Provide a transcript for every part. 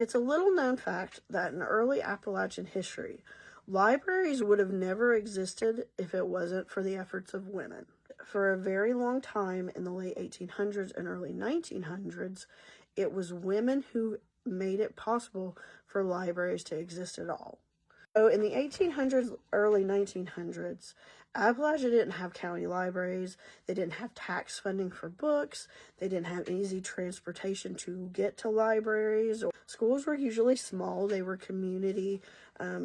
It's a little known fact that in early Appalachian history, libraries would have never existed if it wasn't for the efforts of women. For a very long time in the late 1800s and early 1900s, it was women who made it possible for libraries to exist at all. So in the 1800s, early 1900s, Appalachia didn't have county libraries. They didn't have tax funding for books. They didn't have easy transportation to get to libraries. Schools were usually small. They were community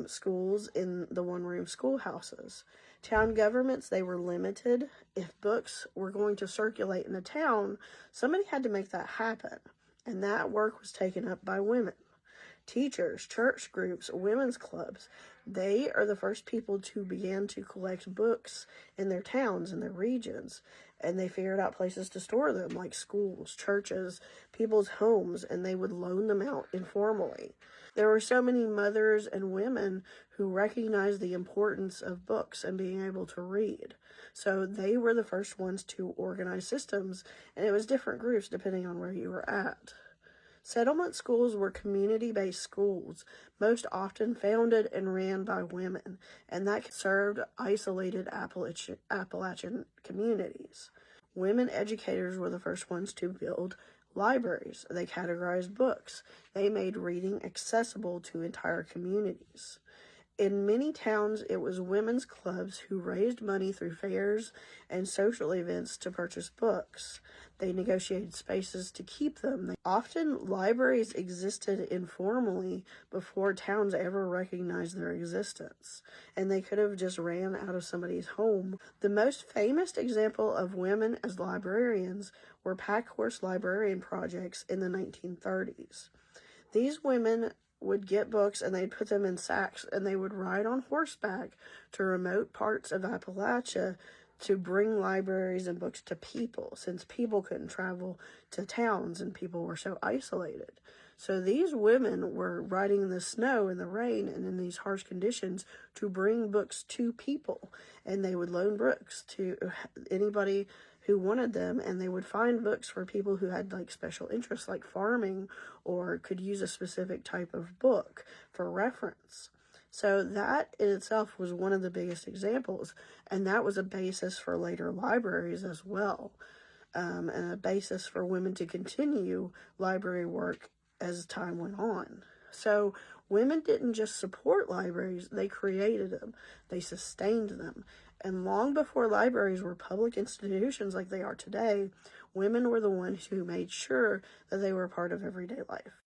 schools in the one-room schoolhouses. Town governments, they were limited. If books were going to circulate in the town, somebody had to make that happen, and that work was taken up by women. Teachers, church groups, women's clubs, they are the first people to begin to collect books in their towns and their regions, and they figured out places to store them, like schools, churches, people's homes, and they would loan them out informally. There were so many mothers and women who recognized the importance of books and being able to read. So they were the first ones to organize systems, and it was different groups depending on where you were at. Settlement schools were community-based schools, most often founded and ran by women, and that served isolated Appalachian communities. Women educators were the first ones to build libraries. They categorized books. They made reading accessible to entire communities. In many towns, it was women's clubs who raised money through fairs and social events to purchase books. They negotiated spaces to keep them. Often, libraries existed informally before towns ever recognized their existence, and they could have just ran out of somebody's home. The most famous example of women as librarians were pack horse librarian projects in the 1930s. These women would get books and they'd put them in sacks and they would ride on horseback to remote parts of Appalachia to bring libraries and books to people, since people couldn't travel to towns and people were so isolated. So these women were riding in the snow and the rain and in these harsh conditions to bring books to people, and they would loan books to anybody who wanted them, and they would find books for people who had like special interests like farming or could use a specific type of book for reference. So that in itself was one of the biggest examples, and that was a basis for later libraries as well, and a basis for women to continue library work as time went on. So women didn't just support libraries, they created them, they sustained them. And long before libraries were public institutions like they are today, women were the ones who made sure that they were part of everyday life.